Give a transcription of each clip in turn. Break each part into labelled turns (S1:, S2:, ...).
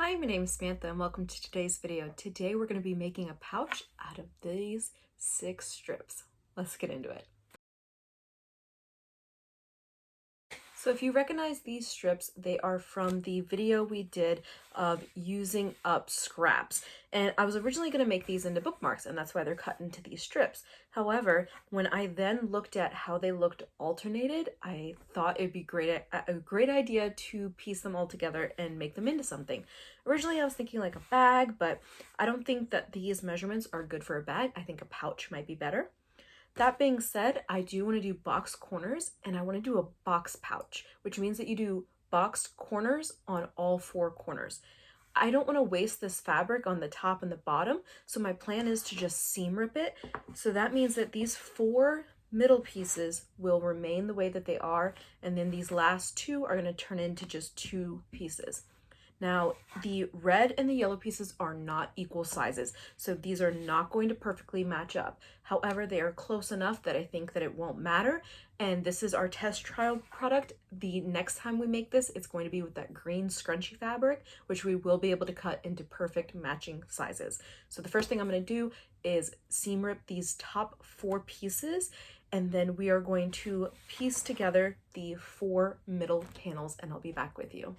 S1: Hi, my name is Samantha and welcome to today's video. Today we're going to be making a pouch out of these 6 strips. Let's get into it. So if you recognize these strips, they are from the video we did of using up scraps. And I was originally going to make these into bookmarks, and that's why they're cut into these strips. However, when I then looked at how they looked alternated, I thought it'd be a great idea to piece them all together and make them into something. Originally, I was thinking like a bag, but I don't think that these measurements are good for a bag. I think a pouch might be better. That being said, I do want to do box corners and I want to do a box pouch, which means that you do boxed corners on all 4 corners. I don't want to waste this fabric on the top and the bottom, so my plan is to just seam rip it. So that means that these 4 middle pieces will remain the way that they are, and then these last 2 are going to turn into just 2 pieces. Now, the red and the yellow pieces are not equal sizes, so these are not going to perfectly match up. However, they are close enough that I think that it won't matter, and this is our test trial product. The next time we make this, it's going to be with that green scrunchy fabric, which we will be able to cut into perfect matching sizes. So the first thing I'm going to do is seam rip these top 4 pieces, and then we are going to piece together the 4 middle panels, and I'll be back with you.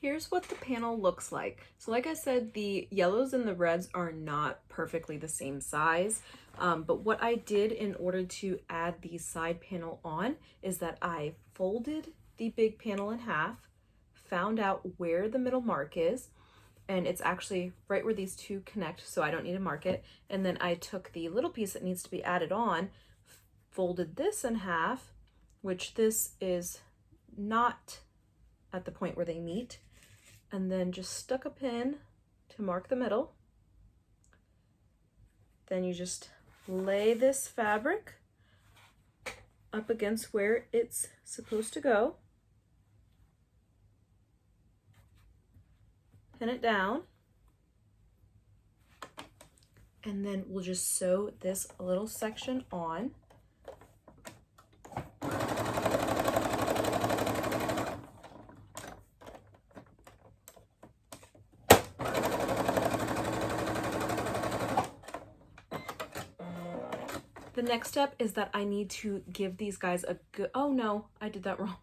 S1: Here's what the panel looks like. So like I said, the yellows and the reds are not perfectly the same size, but what I did in order to add the side panel on is that I folded the big panel in half, found out where the middle mark is, and it's actually right where these 2 connect, so I don't need to mark it, and then I took the little piece that needs to be added on, folded this in half, which this is not at the point where they meet, and then just stuck a pin to mark the middle. Then you just lay this fabric up against where it's supposed to go, pin it down, and then we'll just sew this little section on. The next step is that I need to give these guys a good, oh no, I did that wrong.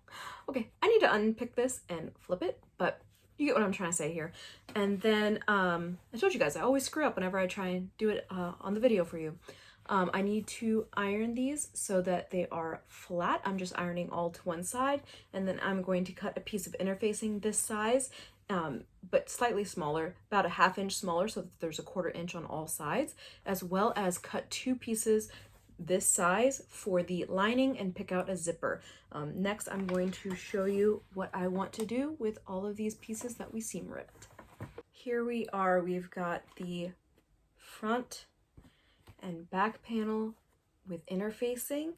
S1: Okay, I need to unpick this and flip it, but you get what I'm trying to say here. And then, I told you guys, I always screw up whenever I try and do it on the video for you. I need to iron these so that they are flat. I'm just ironing all to one side, and then I'm going to cut a piece of interfacing this size, but slightly smaller, about a 1/2 inch smaller, so that there's a 1/4 inch on all sides, as well as cut 2 pieces this size for the lining and pick out a zipper. Next, I'm going to show you what I want to do with all of these pieces that we seam ripped. Here we are, we've got the front and back panel with interfacing,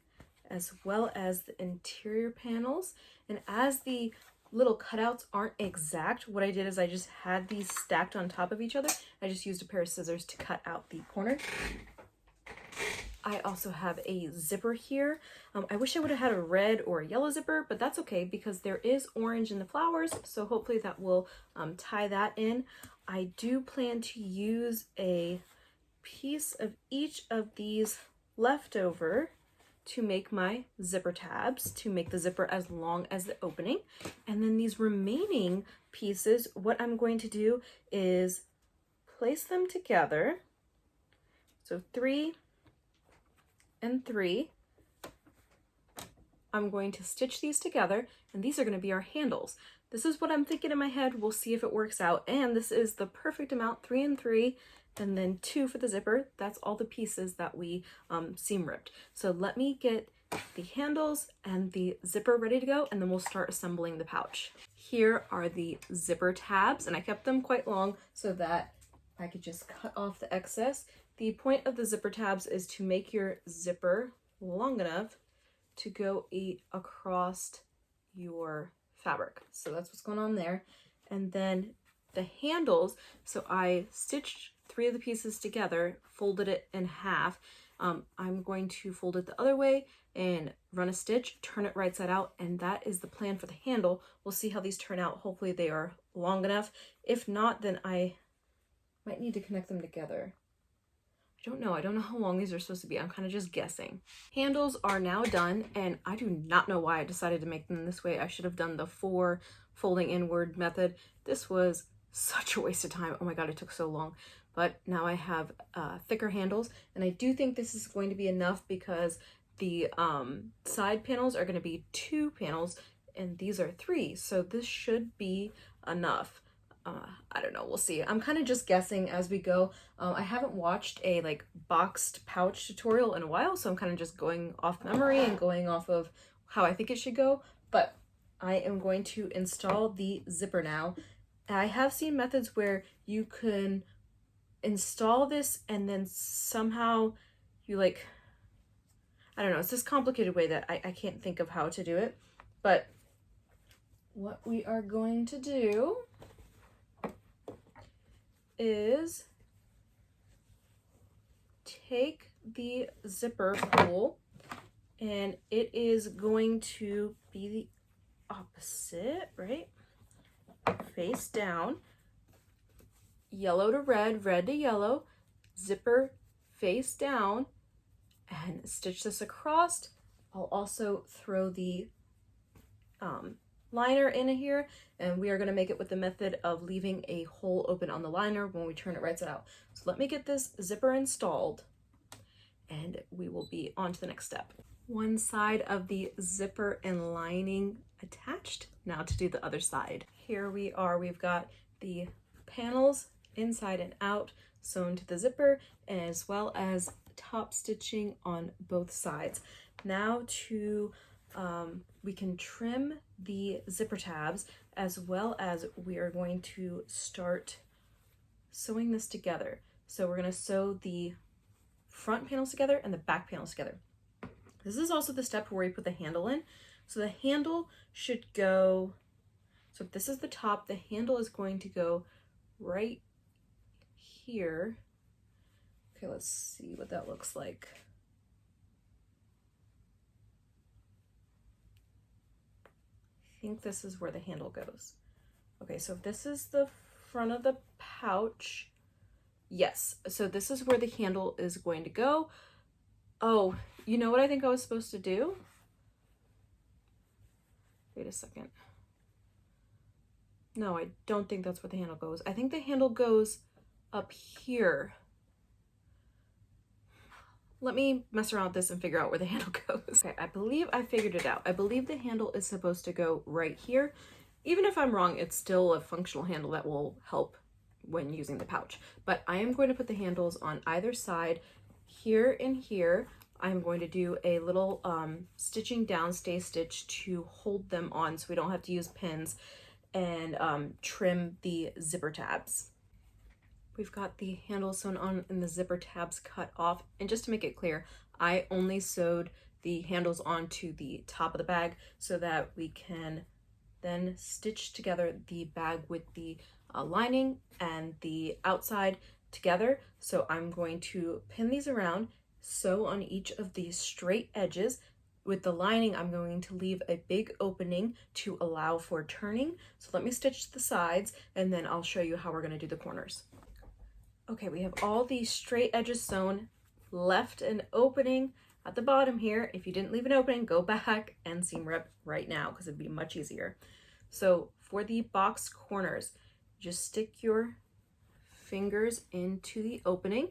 S1: as well as the interior panels. And as the little cutouts aren't exact, what I did is I just had these stacked on top of each other. I just used a pair of scissors to cut out the corner. I also have a zipper here. I wish I would have had a red or a yellow zipper, but that's okay because there is orange in the flowers, so hopefully that will tie that in. I do plan to use a piece of each of these leftover to make my zipper tabs, to make the zipper as long as the opening. And then these remaining pieces, what I'm going to do is place them together. So 3 and 3. I'm going to stitch these together, and these are going to be our handles. This is what I'm thinking in my head. We'll see if it works out. And this is the perfect amount, 3 and 3, and then 2 for the zipper. That's all the pieces that we seam ripped. So let me get the handles and the zipper ready to go, and then we'll start assembling the pouch. Here are the zipper tabs, and I kept them quite long so that I could just cut off the excess. The point of the zipper tabs is to make your zipper long enough to go across your fabric. So that's what's going on there. And then the handles, so I stitched 3 of the pieces together, folded it in half, I'm going to fold it the other way and run a stitch, turn it right side out, and that is the plan for the handle. We'll see how these turn out. Hopefully they are long enough. If not, then I might need to connect them together. I don't know. I don't know how long these are supposed to be. I'm kind of just guessing. Handles are now done, and I do not know why I decided to make them this way. I should have done the 4 folding inward method. This was such a waste of time. Oh my god, it took so long. But now I have thicker handles, and I do think this is going to be enough because the side panels are going to be 2 panels, and these are 3. So this should be enough. I don't know, we'll see. I'm kind of just guessing as we go. I haven't watched a like boxed pouch tutorial in a while, so I'm kind of just going off memory and going off of how I think it should go, but I am going to install the zipper now. I have seen methods where you can install this and then somehow you like, I don't know, it's this complicated way that I can't think of how to do it, but what we are going to do is take the zipper pull, and it is going to be the opposite, right? Face down, yellow to red, red to yellow, zipper face down, and stitch this across. I'll also throw the liner in here, and we are going to make it with the method of leaving a hole open on the liner when we turn it right side out. So let me get this zipper installed and we will be on to the next step. One side of the zipper and lining attached. Now to do the other side. Here we are, we've got the panels inside and out sewn to the zipper, as well as top stitching on both sides. Now to we can trim the zipper tabs, as well as we are going to start sewing this together. So we're going to sew the front panels together and the back panels together. This is also the step where we put the handle in. So the handle should go, so if this is the top, the handle is going to go right here. Okay, let's see what that looks like. I think this is where the handle goes. Okay, so this is the front of the pouch. Yes, so this is where the handle is going to go. Oh, you know what I think I was supposed to do? Wait a second. No, I don't think that's where the handle goes. I think the handle goes up here. Let me mess around with this and figure out where the handle goes. Okay, I believe I figured it out. I believe the handle is supposed to go right here. Even if I'm wrong, it's still a functional handle that will help when using the pouch. But I am going to put the handles on either side. Here and here, I'm going to do a little stitching down stay stitch to hold them on so we don't have to use pins, and trim the zipper tabs. We've got the handles sewn on and the zipper tabs cut off. And just to make it clear, I only sewed the handles onto the top of the bag so that we can then stitch together the bag with the lining and the outside together. So I'm going to pin these around, sew on each of these straight edges. With the lining, I'm going to leave a big opening to allow for turning. So let me stitch the sides and then I'll show you how we're going to do the corners. Okay, we have all these straight edges sewn, left an opening at the bottom here. If you didn't leave an opening, go back and seam rip right now because it'd be much easier. So for the box corners, just stick your fingers into the opening,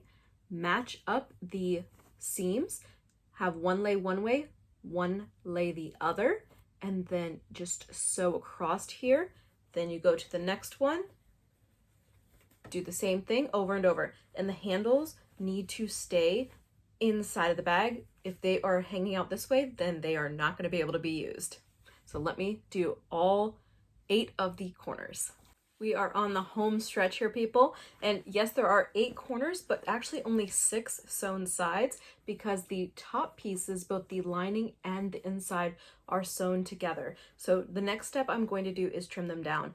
S1: match up the seams, have one lay one way, one lay the other, and then just sew across here. Then you go to the next one, do the same thing over and over. And the handles need to stay inside of the bag. If they are hanging out this way, then they are not going to be able to be used. So let me do all 8 of the corners. We are on the home stretch here, people. And yes, there are 8 corners, but actually only 6 sewn sides because the top pieces, both the lining and the inside, are sewn together. So the next step I'm going to do is trim them down.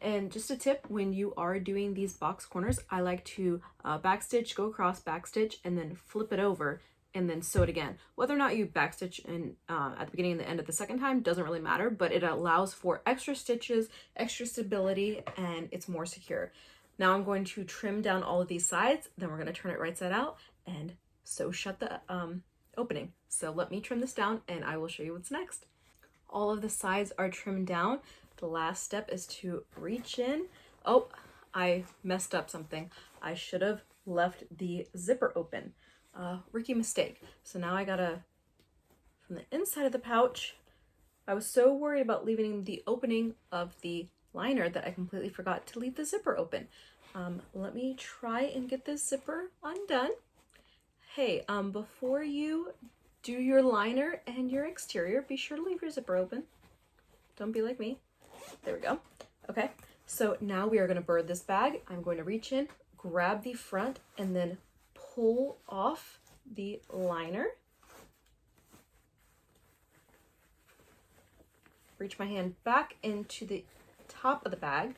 S1: And just a tip, when you are doing these box corners, I like to backstitch, go across, backstitch, and then flip it over and then sew it again. Whether or not you backstitch in at the beginning and the end of the second time doesn't really matter, but it allows for extra stitches, extra stability, and it's more secure. Now I'm going to trim down all of these sides, then we're going to turn it right side out and sew shut the opening. So let me trim this down and I will show you what's next. All of the sides are trimmed down. The last step is to reach in. Oh, I messed up something. I should have left the zipper open. Rookie mistake. So now I gotta, from the inside of the pouch, I was so worried about leaving the opening of the liner that I completely forgot to leave the zipper open. Let me try and get this zipper undone. Hey, before you do your liner and your exterior, be sure to leave your zipper open. Don't be like me. There we go. Okay, so now we are going to bird this bag. I'm going to reach in, grab the front, and then pull off the liner. Reach my hand back into the top of the bag,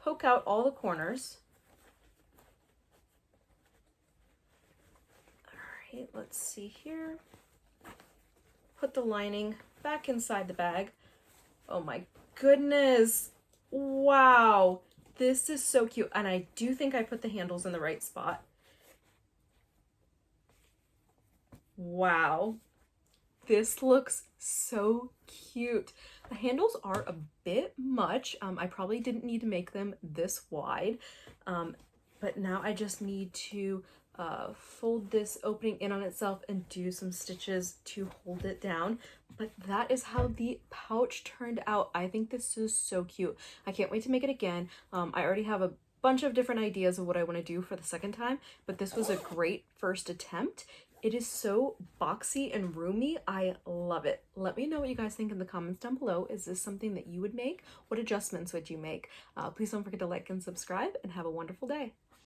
S1: poke out all the corners. All right, let's see here. Put the lining back inside the bag. Oh my goodness. Wow. This is so cute. And I do think I put the handles in the right spot. Wow. This looks so cute. The handles are a bit much. I probably didn't need to make them this wide, but now I just need to fold this opening in on itself and do some stitches to hold it down. But that is how the pouch turned out. I think this is so cute. I can't wait to make it again. I already have a bunch of different ideas of what I want to do for the second time, but this was a great first attempt. It is so boxy and roomy. I love it. Let me know what you guys think in the comments down below. Is this something that you would make? What adjustments would you make? Please don't forget to like and subscribe, and have a wonderful day.